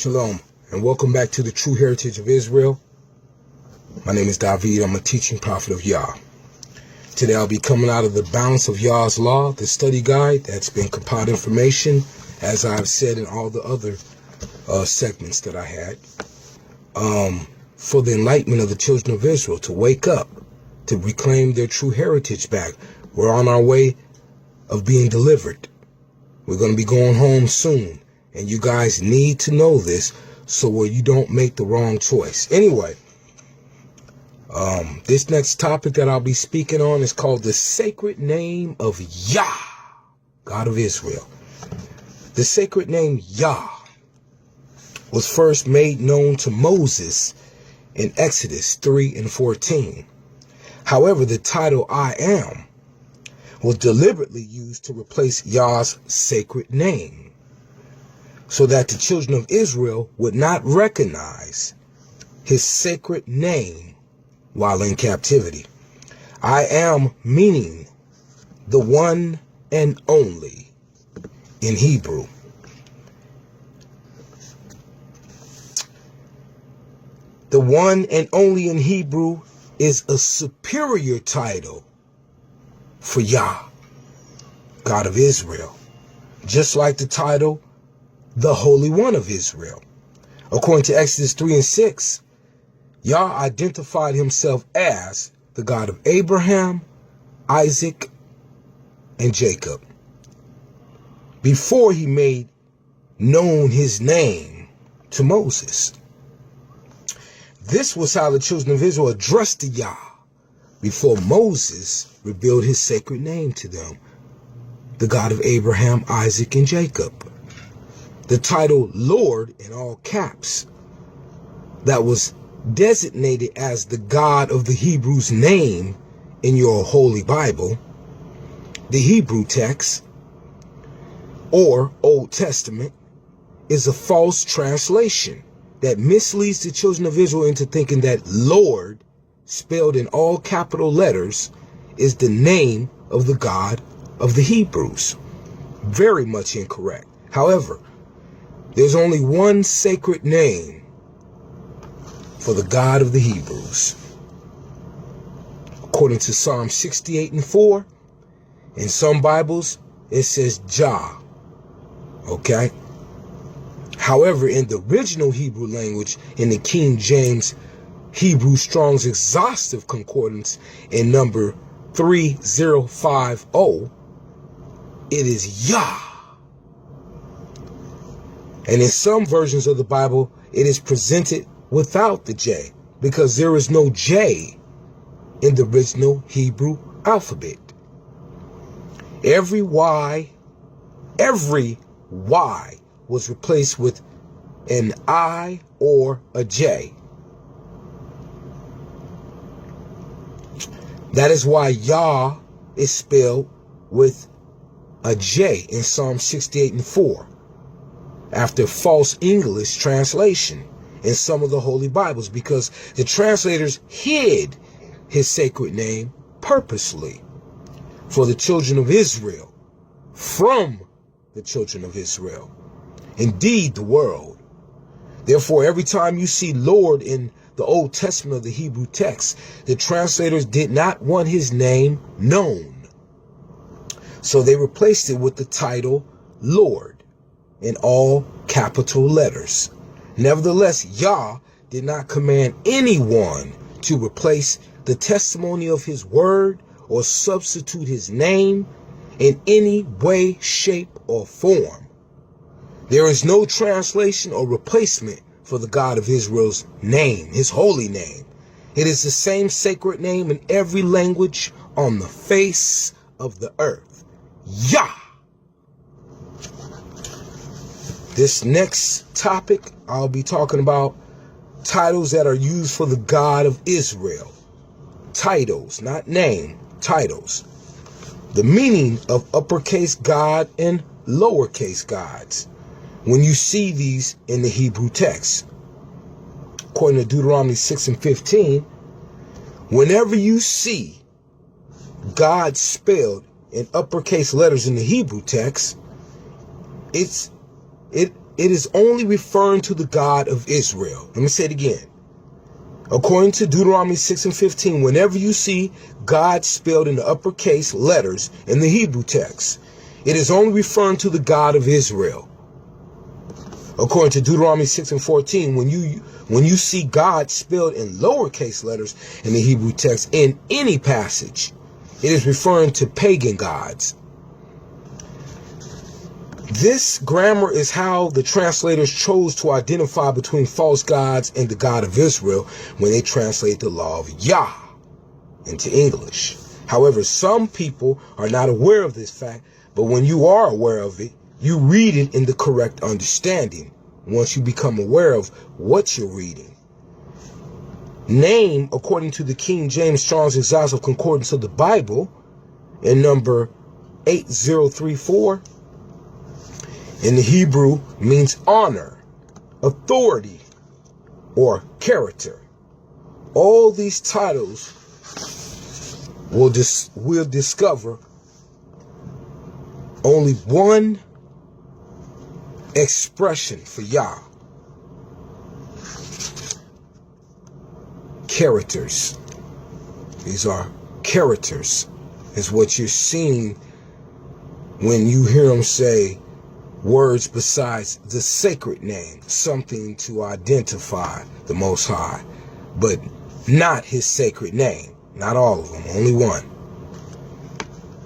Shalom, and welcome back to the True Heritage of Israel. My name is David. I'm a teaching prophet of YAH. Today I'll be coming out of the Balance of YAH's Law, the study guide that's been compiled information, as I've said in all the other segments that I had, for the enlightenment of the children of Israel to wake up, to reclaim their true heritage back. We're on our way of being delivered. We're going to be going home soon. And you guys need to know this so you don't make the wrong choice. Anyway, this next topic that I'll be speaking on is called the sacred name of YAH, God of Israel. The sacred name YAH was first made known to Moses in Exodus 3 and 14. However, the title I Am was deliberately used to replace Yah's sacred name, so that the children of Israel would not recognize his sacred name while in captivity. I am meaning the one and only in Hebrew. The one and only in Hebrew is a superior title for Yah, God of Israel, just like the title the Holy One of Israel. According to Exodus 3 and 6, Yah identified himself as the God of Abraham, Isaac, and Jacob before he made known his name to Moses. This was how the children of Israel addressed Yah before Moses revealed his sacred name to them, the God of Abraham, Isaac, and Jacob. The title Lord, in all caps, that was designated as the God of the Hebrews' name in your Holy Bible, the Hebrew text, or Old Testament, is a false translation that misleads the children of Israel into thinking that Lord, spelled in all capital letters, is the name of the God of the Hebrews. Very much incorrect. However, there's only one sacred name for the God of the Hebrews. According to Psalm 68 and 4, in some Bibles, it says Jah. Okay? However, in the original Hebrew language, in the King James Hebrew Strong's Exhaustive Concordance in number 3050, it is Yah. And in some versions of the Bible, it is presented without the J, because there is no J in the original Hebrew alphabet. Every Y was replaced with an I or a J. That is why Yah is spelled with a J in Psalm 68 and 4. After false English translation in some of the Holy Bibles, because the translators hid his sacred name purposely for the children of Israel, from the children of Israel, indeed the world. Therefore, every time you see Lord in the Old Testament of the Hebrew text, the translators did not want his name known, so they replaced it with the title Lord in all capital letters. Nevertheless, Yah did not command anyone to replace the testimony of his word or substitute his name in any way, shape, or form. There is no translation or replacement for the God of Israel's name, his holy name. It is the same sacred name in every language on the face of the earth. Yah. This next topic, I'll be talking about titles that are used for the God of Israel. Titles, not name, titles. The meaning of uppercase God and lowercase gods when you see these in the Hebrew text. According to Deuteronomy 6 and 15, whenever you see God spelled in uppercase letters in the Hebrew text, it it is only referring to the God of Israel. Let me say it again. According to Deuteronomy 6:15, whenever you see God spelled in the uppercase letters in the Hebrew text, it is only referring to the God of Israel. According to Deuteronomy 6:14, when you see God spelled in lowercase letters in the Hebrew text in any passage, it is referring to pagan gods. This grammar is how the translators chose to identify between false gods and the God of Israel when they translate the law of YAH into English. However, some people are not aware of this fact, but when you are aware of it, you read it in the correct understanding once you become aware of what you're reading. Name, according to the King James Strong's Exhaustive Concordance of the Bible, in number 8034, in the Hebrew means honor, authority, or character. All these titles we'll discover only one expression for Yah. Characters. These are characters, is what you're seeing when you hear him say words besides the sacred name, something to identify the Most High, but not his sacred name. Not all of them, only one.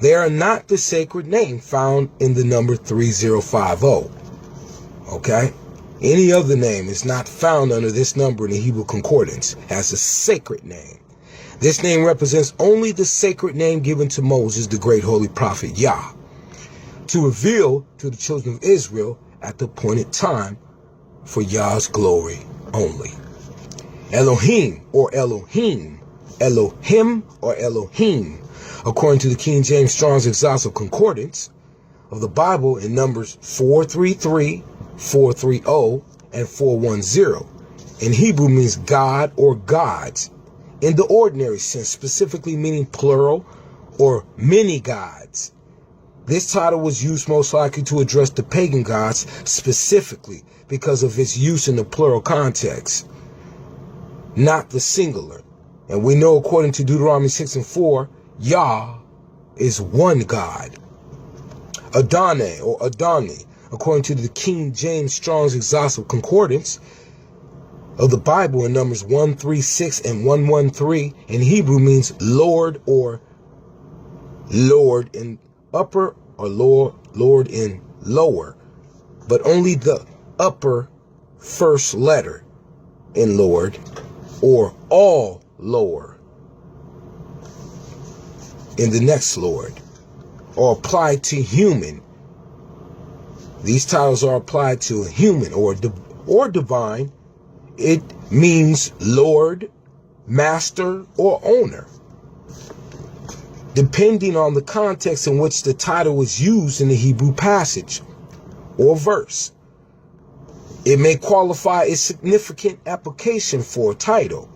They are not the sacred name found in the number 3050. Okay? Any other name is not found under this number in the Hebrew Concordance as a sacred name. This name represents only the sacred name given to Moses, the great holy prophet Yah, to reveal to the children of Israel at the appointed time for Yah's glory only. Elohim or Elohim, Elohim or Elohim, according to the King James Strong's Exhaustive Concordance of the Bible in numbers 433, 430, and 410. In Hebrew means God or gods in the ordinary sense, specifically meaning plural or many gods. This title was used most likely to address the pagan gods specifically because of its use in the plural context, not the singular. And we know, according to Deuteronomy 6:4, Yah is one God. Adonai or Adoni, according to the King James Strong's Exhaustive Concordance of the Bible in numbers 136 and 113, in Hebrew means Lord or Lord in upper or Lord in lower, but only the upper first letter in Lord, or all lower in the next Lord, or applied to human. These titles are applied to a human or divine. It means Lord, Master, or Owner, depending on the context in which the title was used in the Hebrew passage or verse. It may qualify a significant application for a title,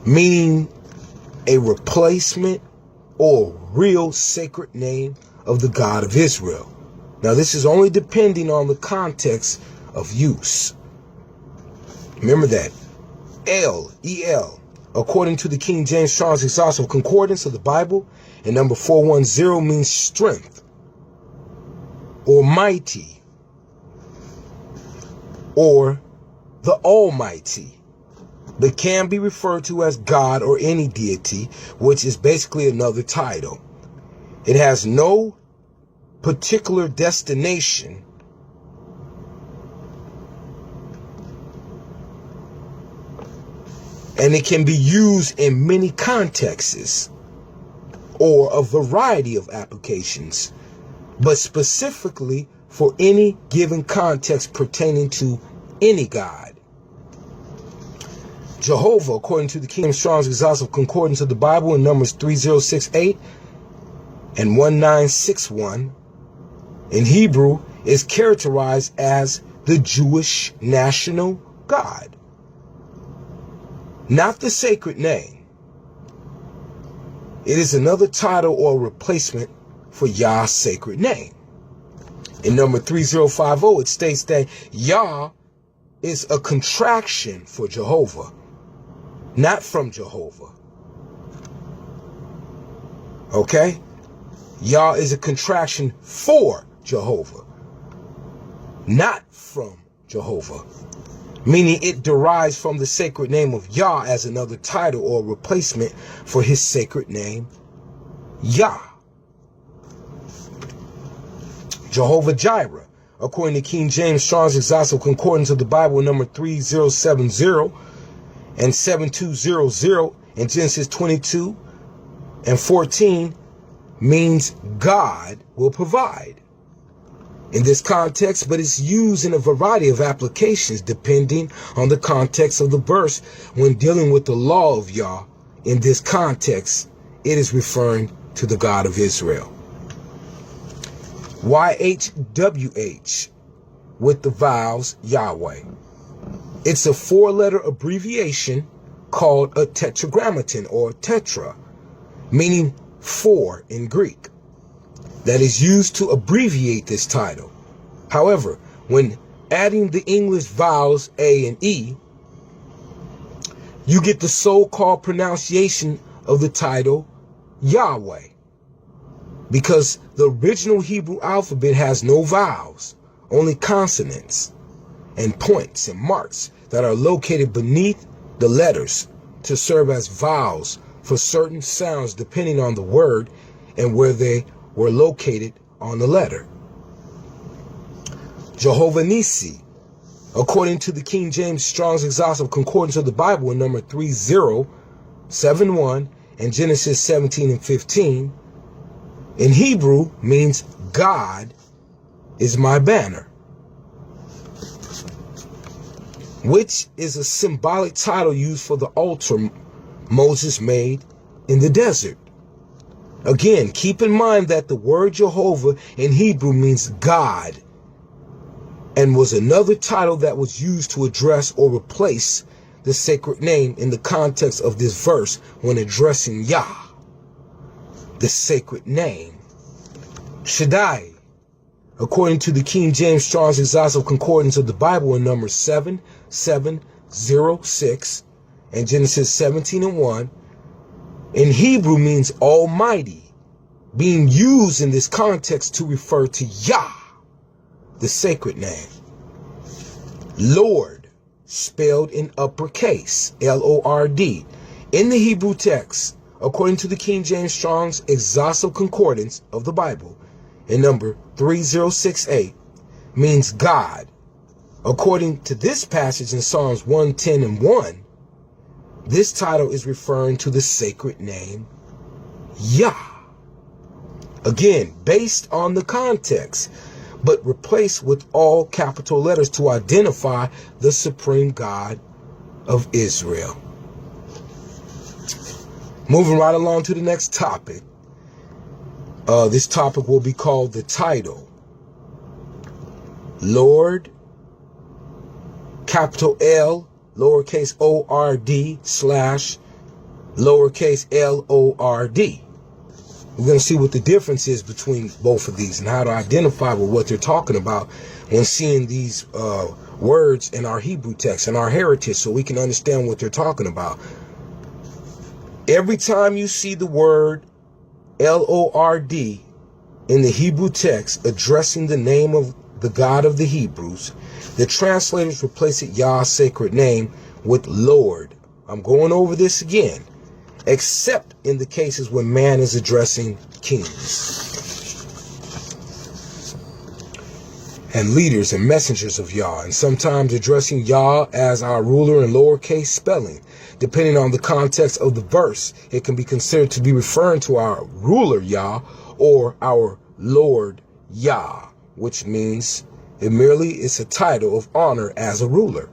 meaning a replacement or real sacred name of the God of Israel. Now, this is only depending on the context of use. Remember that. El, according to the King James Strong's Exhaustive Concordance of the Bible, and number 410 means strength, or mighty, or the Almighty, but can be referred to as God or any deity, which is basically another title. It has no particular destination, and it can be used in many contexts or a variety of applications, but specifically for any given context pertaining to any God. Jehovah, according to the King James Strong's Exhaustive Concordance of the Bible in numbers 3068 and 1961, in Hebrew is characterized as the Jewish national God, not the sacred name. It is another title or replacement for Yah's sacred name. In number 3050, it states that Yah is a contraction for Jehovah, not from Jehovah. Okay? Yah is a contraction for Jehovah, not from Jehovah. Meaning it derives from the sacred name of Yah as another title or replacement for his sacred name, Yah. Jehovah Jireh, according to King James Strong's Exhaustive Concordance of the Bible, number 3070 and 7200 in Genesis 22 and 14, means God will provide. In this context, but it's used in a variety of applications depending on the context of the verse. When dealing with the law of Yah, in this context, it is referring to the God of Israel. YHWH with the vowels Yahweh. It's a four-letter abbreviation called a tetragrammaton or tetra, meaning four in Greek, that is used to abbreviate this title. However, when adding the English vowels A and E, you get the so-called pronunciation of the title Yahweh, because the original Hebrew alphabet has no vowels, only consonants and points and marks that are located beneath the letters to serve as vowels for certain sounds depending on the word and where they were located on the letter. Jehovah Nissi, according to the King James Strong's Exhaustive Concordance of the Bible in number 3071 and Genesis 17 and 15, in Hebrew means God is my banner, which is a symbolic title used for the altar Moses made in the desert. Again, keep in mind that the word Jehovah in Hebrew means God, and was another title that was used to address or replace the sacred name in the context of this verse when addressing Yah, the sacred name. Shaddai, according to the King James Strong's Exhaustive Concordance of the Bible in number 7706 and Genesis 17 and 1, in Hebrew means Almighty, being used in this context to refer to Yah, the sacred name. Lord, spelled in uppercase, Lord, in the Hebrew text, according to the King James Strong's Exhaustive Concordance of the Bible, in number 3068, means God. According to this passage in Psalms 110 and 1, this title is referring to the sacred name Yah. Again, based on the context, but replaced with all capital letters to identify the supreme God of Israel. Moving right along to the next topic. This topic will be called the title Lord, capital L, lowercase O-R-D / lowercase L-O-R-D. We're going to see what the difference is between both of these and how to identify with what they're talking about when seeing these words in our Hebrew text and our heritage, so we can understand what they're talking about. Every time you see the word L-O-R-D in the Hebrew text addressing the name of the God of the Hebrews, the translators replace it Yah's sacred name with Lord. I'm going over this again, except in the cases when man is addressing kings and leaders and messengers of Yah, and sometimes addressing Yah as our ruler in lowercase spelling. Depending on the context of the verse, it can be considered to be referring to our ruler Yah or our Lord Yah, which means it merely is a title of honor as a ruler,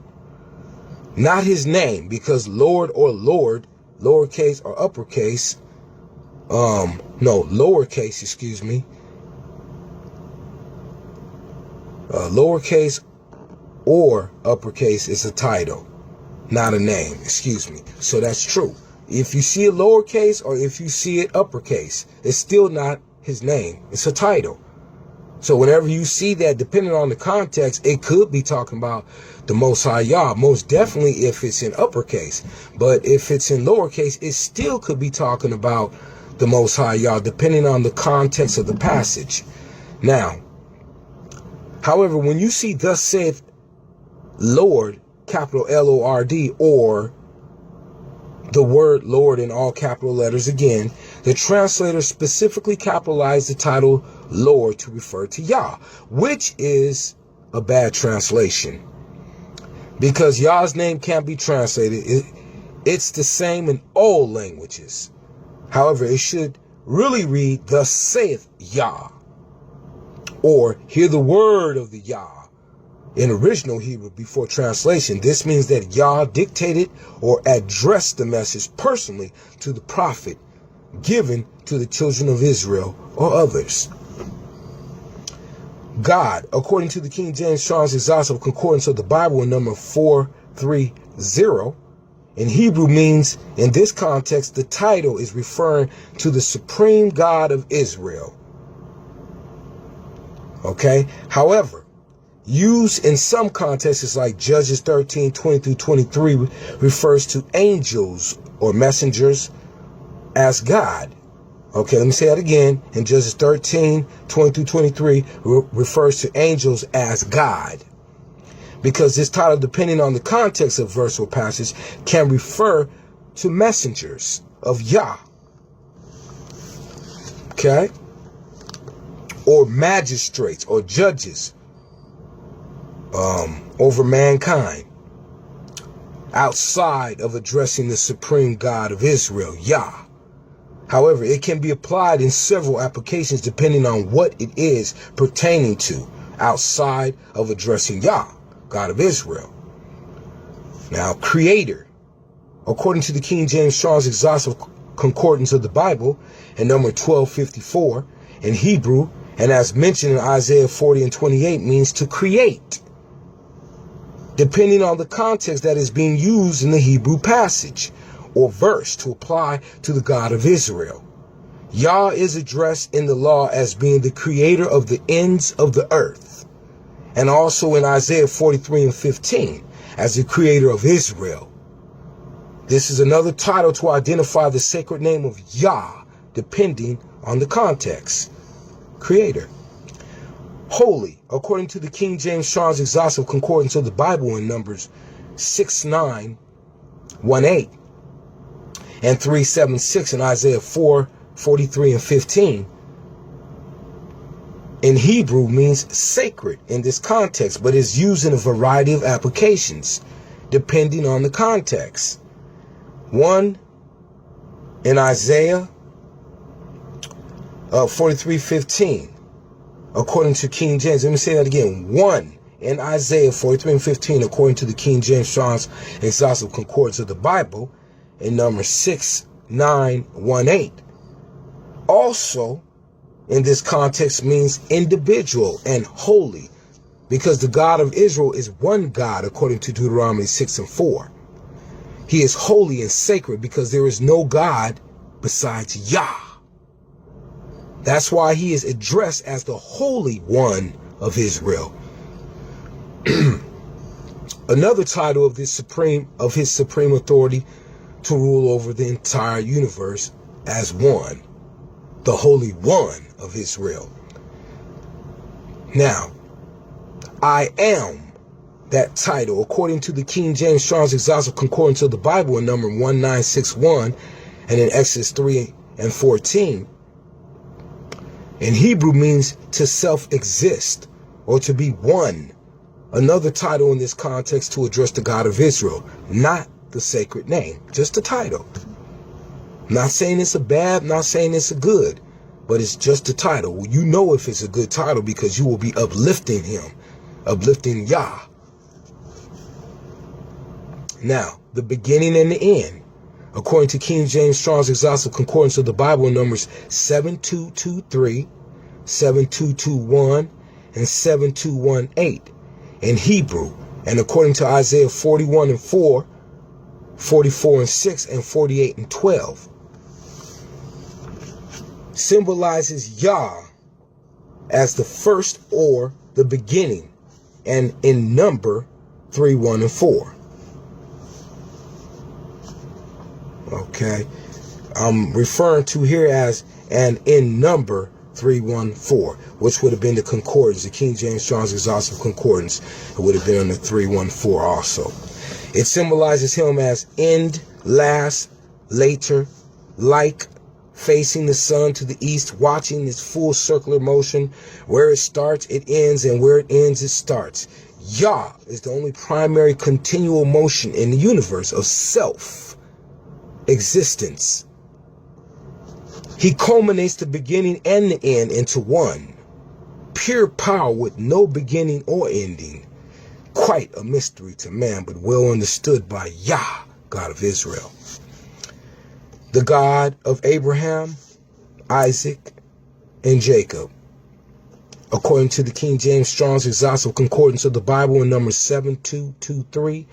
not his name, because Lord or Lord, lowercase or uppercase, lowercase, excuse me, lowercase or uppercase is a title, not a name, excuse me. So that's true. If you see it lowercase or if you see it uppercase, it's still not his name. It's a title. So whenever you see that, depending on the context, it could be talking about the Most High Yah. Most definitely if it's in uppercase. But if it's in lowercase, it still could be talking about the Most High Yah, depending on the context of the passage. Now, however, when you see thus saith Lord, capital Lord, or the word Lord in all capital letters again, the translator specifically capitalized the title Lord to refer to Yah, which is a bad translation. Because Yah's name can't be translated. It's the same in all languages. However, it should really read, thus saith Yah, or hear the word of the Yah. In original Hebrew before translation, this means that Yah dictated or addressed the message personally to the prophet, given to the children of Israel or others. God, according to the King James Strong's Exhaustive Concordance of the Bible in number 430, in Hebrew means, in this context, the title is referring to the supreme God of Israel. Okay? However, used in some contexts like Judges 13, 20 through 23 refers to angels or messengers as God. Okay, let me say that again. In Judges 13, 20 through 23 refers to angels as God. Because this title, depending on the context of verse or passage, can refer to messengers of Yah. Okay? Or magistrates or judges over mankind, outside of addressing the supreme God of Israel, Yah. However, it can be applied in several applications depending on what it is pertaining to, outside of addressing Yah, God of Israel. Now, Creator, according to the King James Strong's Exhaustive Concordance of the Bible, in number 1254, in Hebrew, and as mentioned in Isaiah 40 and 28, means to create, depending on the context that is being used in the Hebrew passage or verse to apply to the God of Israel. Yah is addressed in the law as being the creator of the ends of the earth, and also in Isaiah 43 and 15 as the creator of Israel. This is another title to identify the sacred name of Yah, depending on the context. Creator. Holy, according to the King James Strong's Exhaustive Concordance of the Bible in Numbers 6918 and 376 in Isaiah 4:43 and 15, in Hebrew means sacred in this context, but is used in a variety of applications depending on the context. One in Isaiah 43:15, according to King James. Let me say that again. One in Isaiah 43 and 15, according to the King James Strong's Exhaustive Concordance of the Bible, in number 6918. Also, in this context, means individual and holy, because the God of Israel is one God, according to Deuteronomy 6 and 4. He is holy and sacred because there is no God besides Yah. That's why he is addressed as the Holy One of Israel. Another title of his supreme authority to rule over the entire universe as one, the Holy One of Israel. Now, I am that title, according to the King James Strong's Exhaustive Concordance of the Bible in number 1961 and in Exodus 3 and 14. In Hebrew means to self-exist or to be one. Another title in this context to address the God of Israel, not the sacred name, just the title. Not saying it's a bad, not saying it's a good, but it's just a title. Well, you know if it's a good title because you will be uplifting him, uplifting Yah. Now, the beginning and the end, according to King James Strong's Exhaustive Concordance of the Bible in numbers 7223, 7221, and 7218 in Hebrew, and according to Isaiah 41 and 4, 44 and 6, and 48 and 12. symbolizes Yah as the first or the beginning, and in number 3, 1, and 4. Okay, I'm referring to here as and in number 3, 1, 4, which would have been the concordance, the King James Strong's Exhaustive Concordance. It would have been on the 3, 1, 4 also. It symbolizes him as end, last, later, like, facing the sun to the east, watching its full circular motion. Where it starts, it ends, and where it ends, it starts. Yah is the only primary continual motion in the universe of self-existence. He culminates the beginning and the end into one. Pure power with no beginning or ending. Quite a mystery to man, but well understood by Yah, God of Israel. The God of Abraham, Isaac, and Jacob. According to the King James Strong's Exhaustive Concordance of the Bible in Numbers 7:2-3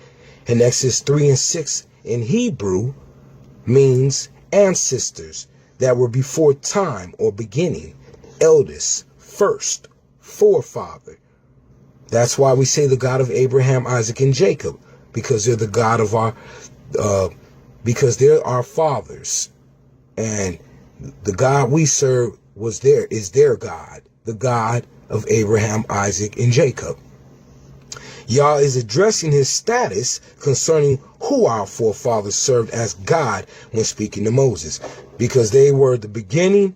and Exodus 3 and 6 in Hebrew, means ancestors that were before time or beginning, eldest, first, forefather. That's why we say the God of Abraham, Isaac, and Jacob, because they're the God of our, because they're our fathers, and the God we serve is their God, the God of Abraham, Isaac, and Jacob. Yah is addressing his status concerning who our forefathers served as God when speaking to Moses, because they were the beginning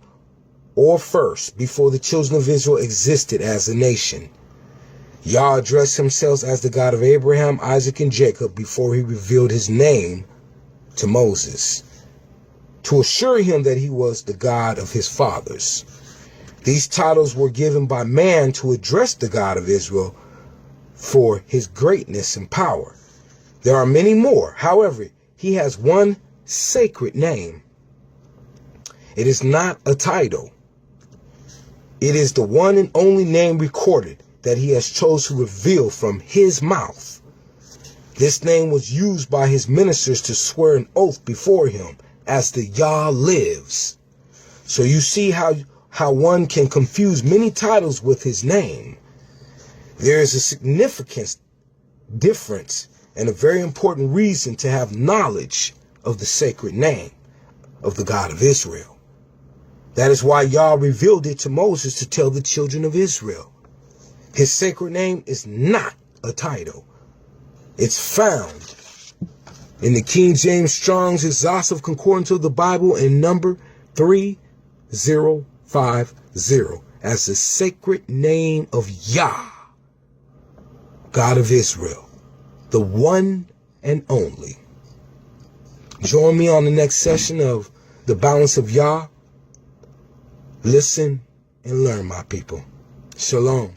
or first before the children of Israel existed as a nation. Yah addressed himself as the God of Abraham, Isaac, and Jacob before he revealed his name to Moses, to assure him that he was the God of his fathers. These titles were given by man to address the God of Israel for his greatness and power. There are many more. However, he has one sacred name. It is not a title. It is the one and only name recorded that he has chosen to reveal from his mouth. This name was used by his ministers to swear an oath before him as the Yah lives. So you see how one can confuse many titles with his name. There is a significant difference and a very important reason to have knowledge of the sacred name of the God of Israel. That is why Yah revealed it to Moses to tell the children of Israel. His sacred name is not a title. It's found in the King James Strong's Exhaustive Concordance of the Bible in number 3050 as the sacred name of Yah, God of Israel, the one and only. Join me on the next session of The Balance of Yah. Listen and learn, my people. Shalom.